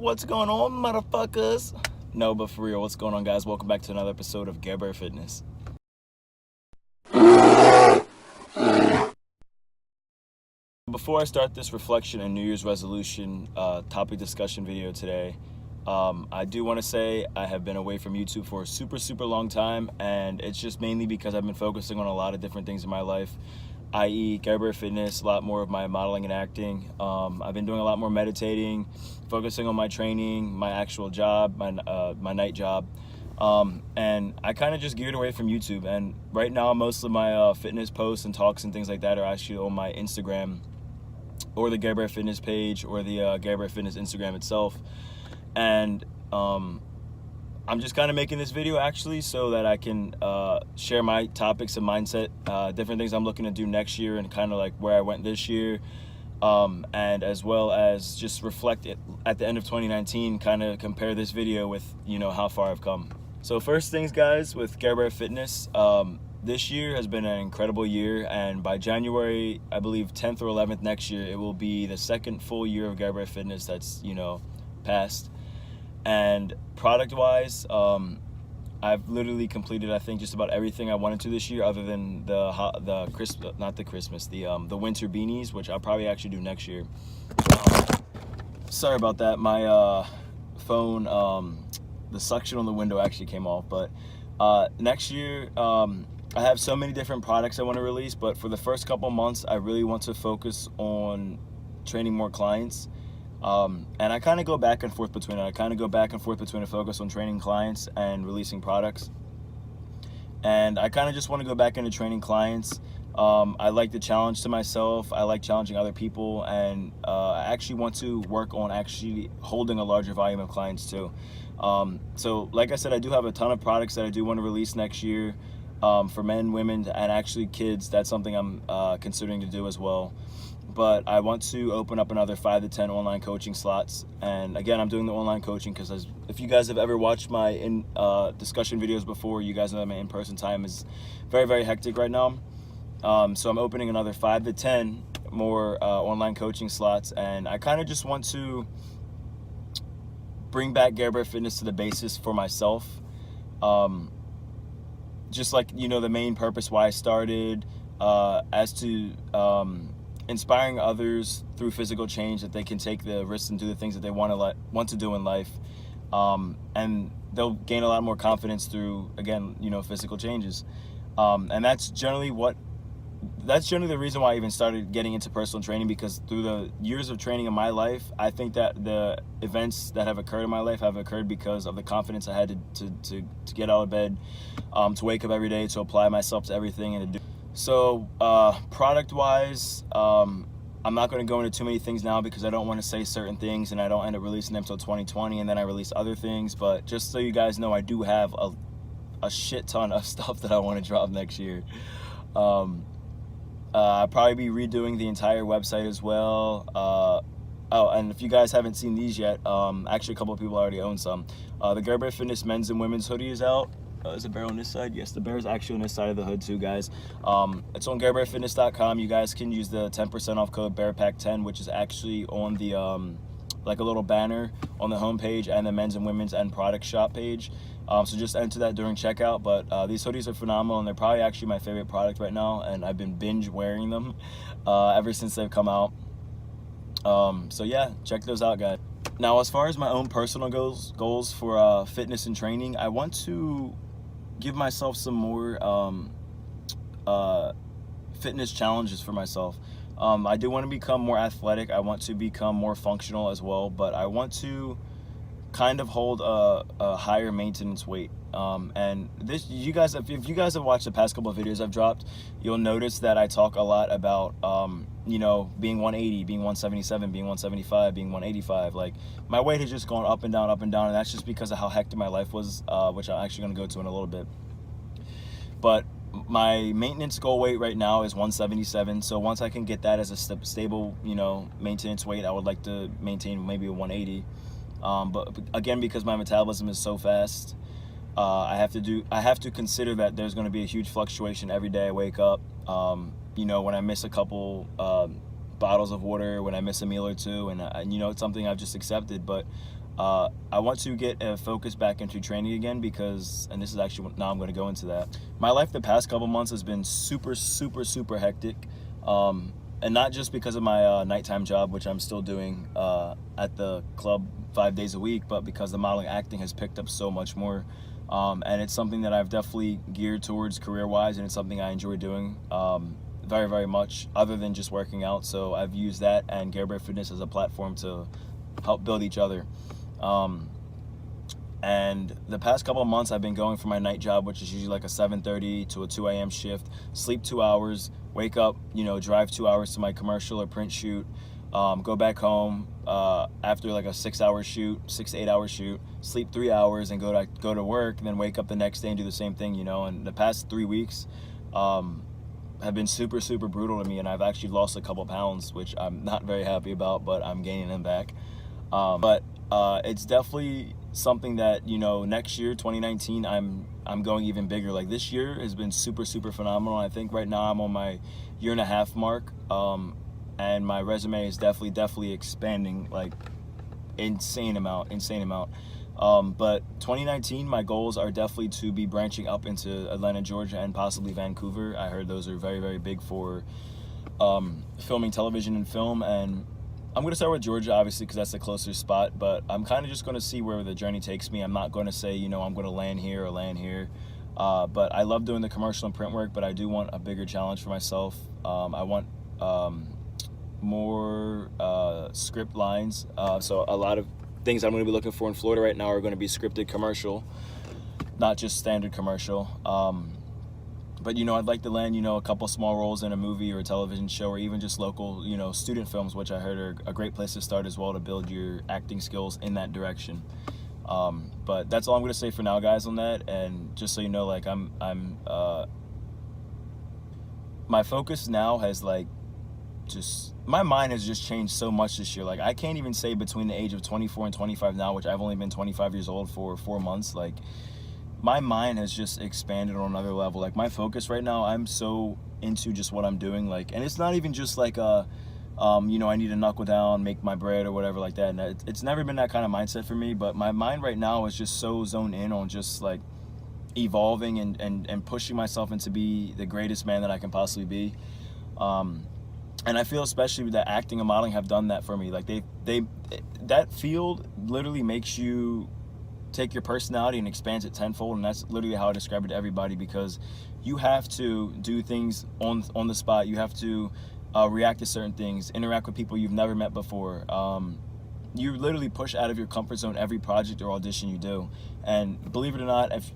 What's going on, motherfuckers? No, but for real, what's going on, guys? Welcome back to another episode of Gerber Fitness. Before I start this reflection and New Year's resolution topic discussion video today, I do want to say I have been away from YouTube for a super long time, and it's just mainly because I've been focusing on a lot of different things in my life, i.e. Gerber Fitness, a lot more of my modeling and acting. I've been doing a lot more meditating, focusing on my training, my actual job, my night job. And I kind of just geared away from YouTube, and right now most of my fitness posts and talks and things like that are actually on my Instagram or the Gerber Fitness page or the Gerber Fitness Instagram itself. And I'm just kind of making this video actually so that I can share my topics and mindset, different things I'm looking to do next year, and kind of like where I went this year, and as well as just reflect it at the end of 2019, kind of compare this video with, how far I've come. So first things, guys, with Gerber Fitness, this year has been an incredible year, and by January, I believe 10th or 11th next year, it will be the second full year of Gerber Fitness that's, passed. And product-wise, I've literally completed, I think, just about everything I wanted to this year, other than the winter beanies, which I'll probably actually do next year. Sorry about that. My phone, the suction on the window actually came off. But next year, I have so many different products I want to release, but for the first couple months, I really want to focus on training more clients. And I kind of go back and forth between it. I kind of go back and forth between a focus on training clients and releasing products. And I kind of just want to go back into training clients. I like the challenge to myself. I like challenging other people. And I actually want to work on actually holding a larger volume of clients too. So like I said, I do have a ton of products that I do want to release next year. For men, women, and actually kids. That's something I'm considering to do as well. But I want to open up another 5 to 10 online coaching slots. And again, I'm doing the online coaching because if you guys have ever watched my discussion videos before, you guys know that my in-person time is very hectic right now. So I'm opening another 5 to 10 more online coaching slots, and I kind of just want to bring back Gerber Fitness to the basis for myself. Just like, the main purpose why I started, as to inspiring others through physical change, that they can take the risks and do the things that they want to do in life, and they'll gain a lot more confidence through, again, physical changes. And that's generally the reason why I even started getting into personal training, because through the years of training in my life, I think that the events that have occurred in my life have occurred because of the confidence I had to get out of bed, to wake up every day, to apply myself to everything, and to do. So product-wise, I'm not going to go into too many things now because I don't want to say certain things and I don't end up releasing them until 2020, and then I release other things. But just so you guys know, I do have a shit ton of stuff that I want to drop next year. I'll probably be redoing the entire website as well. Oh, and if you guys haven't seen these yet, actually a couple of people already own some. The Gerber Fitness men's and women's hoodie is out. Is the bear on this side? Yes, the bear is actually on this side of the hood too, guys. It's on gerberfitness.com. You guys can use the 10% off code BEARPACK10, which is actually on the like a little banner on the homepage and the men's and women's and product shop page. So just enter that during checkout. But these hoodies are phenomenal, and they're probably actually my favorite product right now, and I've been binge wearing them ever since they've come out. So yeah, check those out, guys. Now, as far as my own personal goals for fitness and training, I want to give myself some more fitness challenges for myself. I do want to become more athletic. I want to become more functional as well, but I want to kind of hold a higher maintenance weight. And this, if you guys have watched the past couple of videos I've dropped, you'll notice that I talk a lot about being 180, being 177, being 175, being 185. Like, my weight has just gone up and down, and that's just because of how hectic my life was, which I'm actually going to go to in a little bit. But my maintenance goal weight right now is 177. So once I can get that as a stable, maintenance weight, I would like to maintain maybe a 180. But again, because my metabolism is so fast, I have to consider that there's going to be a huge fluctuation every day I wake up. When I miss a couple bottles of water, when I miss a meal or two, and it's something I've just accepted. But I want to get a focus back into training again because, and this is actually, now I'm going to go into that. My life the past couple months has been super, super, super hectic. And not just because of my nighttime job, which I'm still doing at the club 5 days a week, but because the modeling acting has picked up so much more. And it's something that I've definitely geared towards career-wise, and it's something I enjoy doing very, very much, other than just working out. So I've used that and Care Bear Fitness as a platform to help build each other. And the past couple of months I've been going for my night job, which is usually like a 7:30 to a 2 a.m. shift, sleep 2 hours, wake up, drive 2 hours to my commercial or print shoot, go back home after like a 6 to 8 hour shoot, sleep 3 hours and go to work, and then wake up the next day and do the same thing, and the past 3 weeks have been super, super brutal to me, and I've actually lost a couple pounds, which I'm not very happy about, but I'm gaining them back. But it's definitely something that, next year, 2019, I'm going even bigger. Like, this year has been super, super phenomenal. I think right now I'm on my 1.5 year mark, and my resume is definitely expanding, like, insane amount. But 2019, my goals are definitely to be branching up into Atlanta, Georgia, and possibly Vancouver. I heard those are very, very big for filming television and film, and I'm going to start with Georgia, obviously, because that's the closest spot, but I'm kind of just going to see where the journey takes me. I'm not going to say, I'm going to land here or land here, but I love doing the commercial and print work, but I do want a bigger challenge for myself. I want more script lines, so a lot of things I'm going to be looking for in Florida right now are going to be scripted commercial, not just standard commercial. But, I'd like to land, a couple small roles in a movie or a television show, or even just local, student films, which I heard are a great place to start as well to build your acting skills in that direction. But that's all I'm going to say for now, guys, on that. And just so you know, like, my focus now has, like, my mind has just changed so much this year. Like, I can't even say between the age of 24 and 25 now, which I've only been 25 years old for 4 months, like, my mind has just expanded on another level. Like, my focus right now, I'm so into just what I'm doing. Like, and it's not even just like I need to knuckle down, make my bread or whatever like that. And it's never been that kind of mindset for me. But my mind right now is just so zoned in on just like evolving and pushing myself into be the greatest man that I can possibly be. And I feel especially that acting and modeling have done that for me. Like, that field literally makes you take your personality and expands it tenfold, and that's literally how I describe it to everybody, because you have to do things on the spot. You have to react to certain things, interact with people you've never met before. You literally push out of your comfort zone every project or audition you do. And believe it or not, if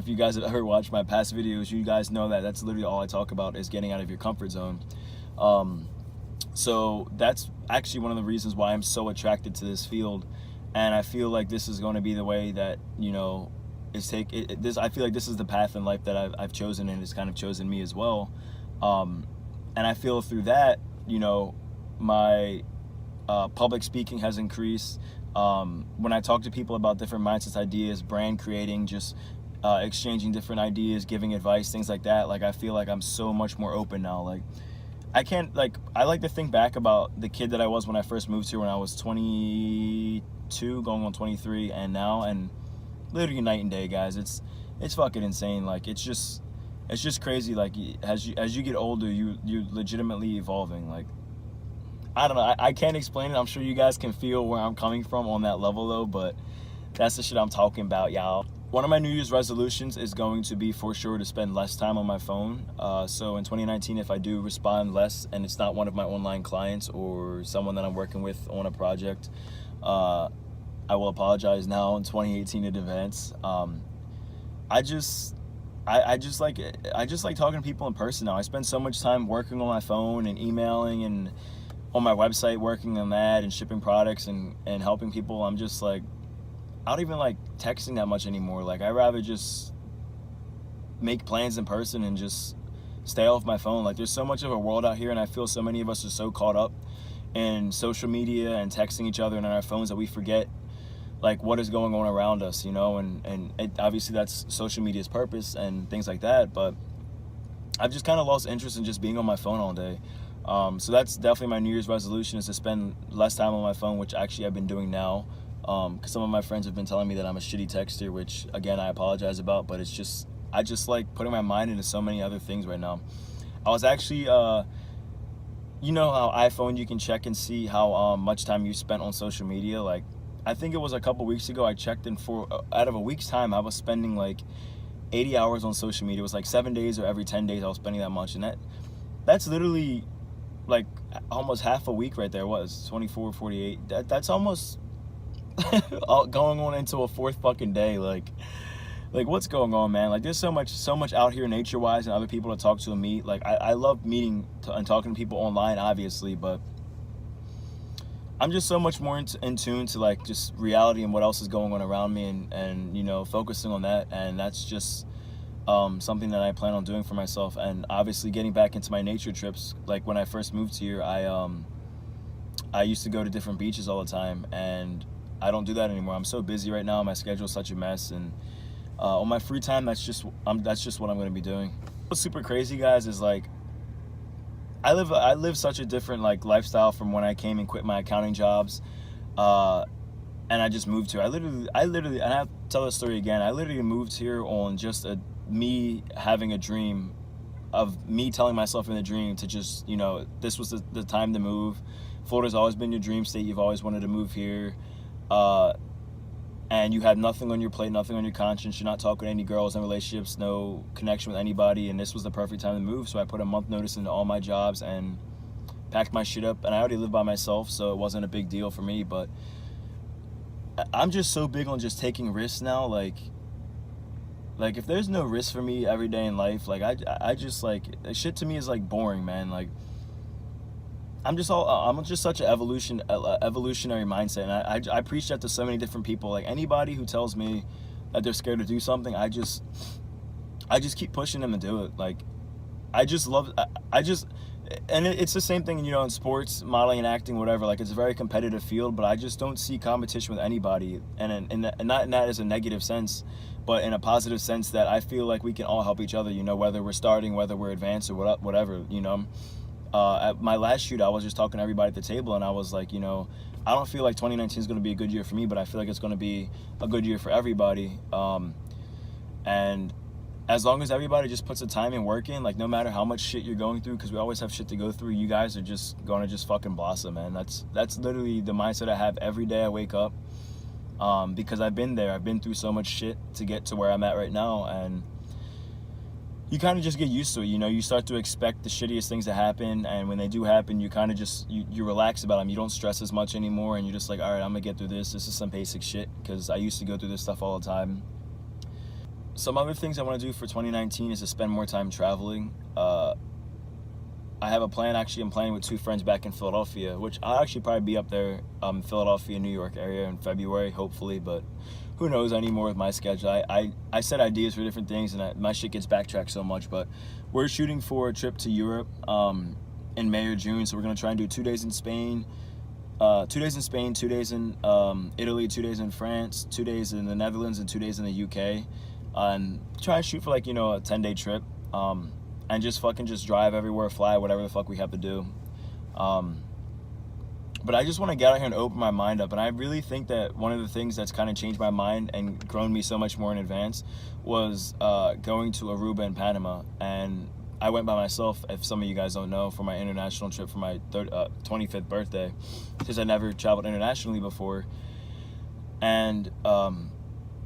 you guys have ever watched my past videos, you guys know that that's literally all I talk about, is getting out of your comfort zone. So that's actually one of the reasons why I'm so attracted to this field. And I feel like this is going to be the way that, I feel like this is the path in life that I've chosen, and it's kind of chosen me as well. And I feel through that, my public speaking has increased. When I talk to people about different mindsets, ideas, brand creating, just exchanging different ideas, giving advice, things like that, like, I feel like I'm so much more open now. Like, I like to think back about the kid that I was when I first moved here when I was 22, going on 23, and now, and literally night and day, guys. It's fucking insane. Like, it's just crazy. Like, as you get older, you're legitimately evolving. Like, I don't know. I can't explain it. I'm sure you guys can feel where I'm coming from on that level, though, but that's the shit I'm talking about, y'all. One of my New Year's resolutions is going to be, for sure, to spend less time on my phone. So in 2019, if I do respond less and it's not one of my online clients or someone that I'm working with on a project, I will apologize now in 2018 in advance. I just like talking to people in person now. I spend so much time working on my phone and emailing and on my website, working on that and shipping products and helping people. I'm just like, I don't even like texting that much anymore. Like, I'd rather just make plans in person and just stay off my phone. Like, there's so much of a world out here, and I feel so many of us are so caught up in social media and texting each other and on our phones that we forget, like, what is going on around us, and obviously that's social media's purpose and things like that, but I've just kind of lost interest in just being on my phone all day. So that's definitely my New Year's resolution, is to spend less time on my phone, which actually I've been doing now. Because some of my friends have been telling me that I'm a shitty texter, which again I apologize about. But I just like putting my mind into so many other things right now. I was actually, you know how iPhone you can check and see how much time you spent on social media. Like, I think it was a couple weeks ago I checked, and for out of a week's time I was spending like 80 hours on social media. It was like 7 days or every 10 days I was spending that much, and that's literally like almost half a week right there. Was 24, 48. That's almost going on into a fourth fucking day. Like what's going on, man? Like, there's so much out here nature wise and other people to talk to and meet. Like, I love meeting and talking to people online, obviously, but I'm just so much more in tune to like just reality and what else is going on around me, and you know, focusing on that. And that's just something that I plan on doing for myself. And obviously getting back into my nature trips. Like, when I first moved here, I used to go to different beaches all the time, and I don't do that anymore. I'm so busy right now. My schedule's such a mess, and on my free time, that's just what I'm going to be doing. What's super crazy, guys, is like I live such a different like lifestyle from when I came and quit my accounting jobs, and I just moved here. I literally, and I have to tell the story again. I literally moved here on just me having a dream, of me telling myself in the dream to just, you know, this was the time to move. Florida's always been your dream state. You've always wanted to move here. And you had nothing on your plate, nothing on your conscience. You're not talking to any girls in relationships, no connection with anybody, and this was the perfect time to move. So I put a month notice into all my jobs and packed my shit up. And I already live by myself, so it wasn't a big deal for me. But I'm just so big on just taking risks now. Like if there's no risk for me every day in life, like I just like, shit to me is like boring, man. Like, I'm just such an evolutionary mindset, and I preach that to so many different people. Like, anybody who tells me that they're scared to do something, I just keep pushing them to do it. Like, and it's the same thing, you know, in sports, modeling and acting, whatever. Like, it's a very competitive field, but I just don't see competition with anybody, and not in that as a negative sense, but in a positive sense that I feel like we can all help each other. You know, whether we're starting, whether we're advanced, or whatever. You know. At my last shoot, I was just talking to everybody at the table, and I was like, you know, I don't feel like 2019 is going to be a good year for me, but I feel like it's going to be a good year for everybody. And as long as everybody just puts the time and work in, like, no matter how much shit you're going through, because we always have shit to go through, you guys are just going to just fucking blossom, man. That's literally the mindset I have every day I wake up, because I've been there. I've been through so much shit to get to where I'm at right now, and you kind of just get used to it. You know, you start to expect the shittiest things to happen, and when they do happen, you kind of just, you relax about them. You don't stress as much anymore, and you're just like, all right, I'm gonna get through this. This is some basic shit, because I used to go through this stuff all the time. Some other things I want to do for 2019 is to spend more time traveling. I have a plan. Actually, I'm planning with 2 friends back in Philadelphia, which I'll actually probably be up there, Philadelphia, New York area in February, hopefully, but who knows anymore with my schedule. I set ideas for different things, and my shit gets backtracked so much, but we're shooting for a trip to Europe in May or June, so we're going to try and do 2 days in Spain, 2 days in Spain, 2 days in Italy, 2 days in France, 2 days in the Netherlands, and 2 days in the UK, and try and shoot for, like, you know, a 10-day trip, and just drive everywhere, fly, whatever the fuck we have to do. But I just want to get out here and open my mind up. And I really think that one of the things that's kind of changed my mind and grown me so much more in advance was going to Aruba and Panama. And I went by myself, if some of you guys don't know, for my international trip for my 25th birthday, because I never traveled internationally before. And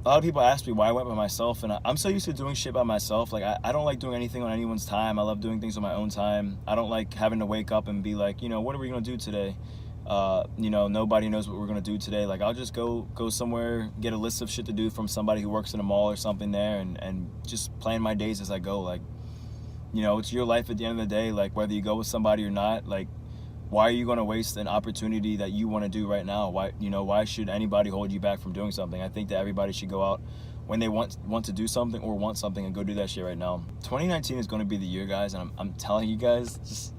a lot of people ask me why I went by myself, and I'm so used to doing shit by myself. Like, I don't like doing anything on anyone's time. I love doing things on my own time. I don't like having to wake up and be like, you know, what are we going to do today? You know, nobody knows what we're going to do today. Like, I'll just go somewhere, get a list of shit to do from somebody who works in a mall or something there, and just plan my days as I go. Like, you know, it's your life at the end of the day. Like, whether you go with somebody or not, like, why are you going to waste an opportunity that you want to do right now? Why should anybody hold you back from doing something? I think that everybody should go out when they want to do something or want something, and go do that shit right now. 2019 is going to be the year, guys, and I'm telling you guys, just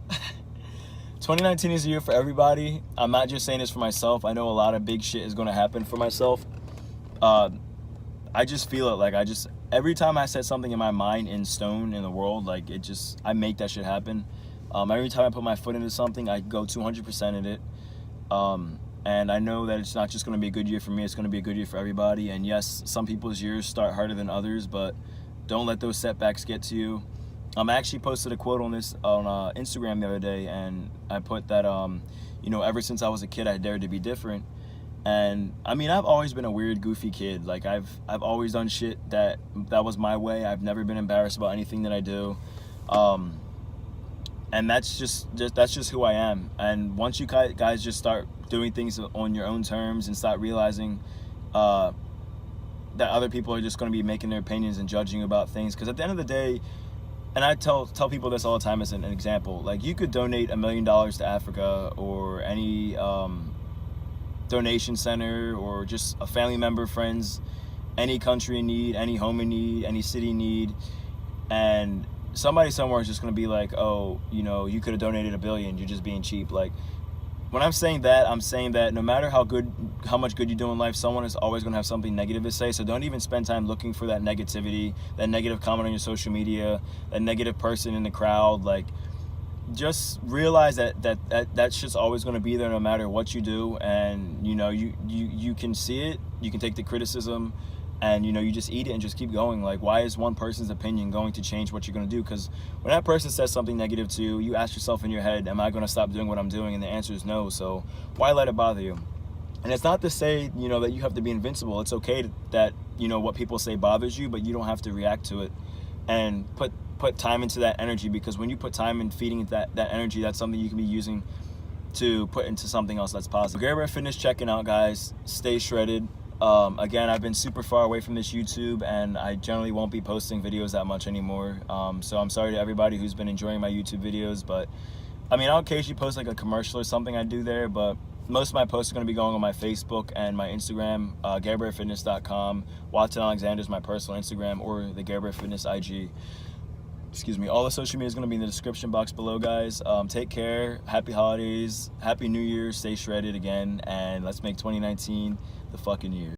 2019 is a year for everybody. I'm not just saying this for myself. I know a lot of big shit is going to happen for myself. I just feel it. Like, every time I set something in my mind in stone in the world, like, I make that shit happen. Every time I put my foot into something, I go 200% in it. And I know that it's not just going to be a good year for me, it's going to be a good year for everybody. And yes, some people's years start harder than others, but don't let those setbacks get to you. I actually posted a quote on this on Instagram the other day, and I put that, you know, ever since I was a kid, I dared to be different. And I mean, I've always been a weird, goofy kid. Like I've always done shit that was my way. I've never been embarrassed about anything that I do. And that's just who I am. And once you guys just start doing things on your own terms and start realizing that other people are just going to be making their opinions and judging you about things, because at the end of the day, and I tell people this all the time as an example, like you could donate $1 million to Africa or any donation center, or just a family member, friends, any country in need, any home in need, any city in need, and somebody somewhere is just going to be like, oh, you know, you could have donated $1 billion, you're just being cheap. Like, when I'm saying that no matter how much good you do in life, someone is always going to have something negative to say. So don't even spend time looking for that negativity, that negative comment on your social media, that negative person in the crowd. Like, just realize that shit's always going to be there no matter what you do. And you know, you can see it, you can take the criticism, and you know, you just eat it and just keep going. Like, why is one person's opinion going to change what you're going to do? Because when that person says something negative to you, you ask yourself in your head, am I going to stop doing what I'm doing? And the answer is no. So why let it bother you? And it's not to say, you know, that you have to be invincible. It's okay that, you know, what people say bothers you, but you don't have to react to it. And put time into that energy, because when you put time in feeding that energy, that's something you can be using to put into something else that's positive. Gary Bear Fitness checking out, guys. Stay shredded. Again, I've been super far away from this YouTube, and I generally won't be posting videos that much anymore. So I'm sorry to everybody who's been enjoying my YouTube videos, but I mean, I'll occasionally post like a commercial or something I do there, but most of my posts are going to be going on my Facebook and my Instagram, GaryBearFitness.com. Watson Alexander is my personal Instagram, or the Gary Bear Fitness IG. Excuse me. All the social media is going to be in the description box below, guys. Take care. Happy holidays. Happy New Year. Stay shredded again. And let's make 2019 the fucking year.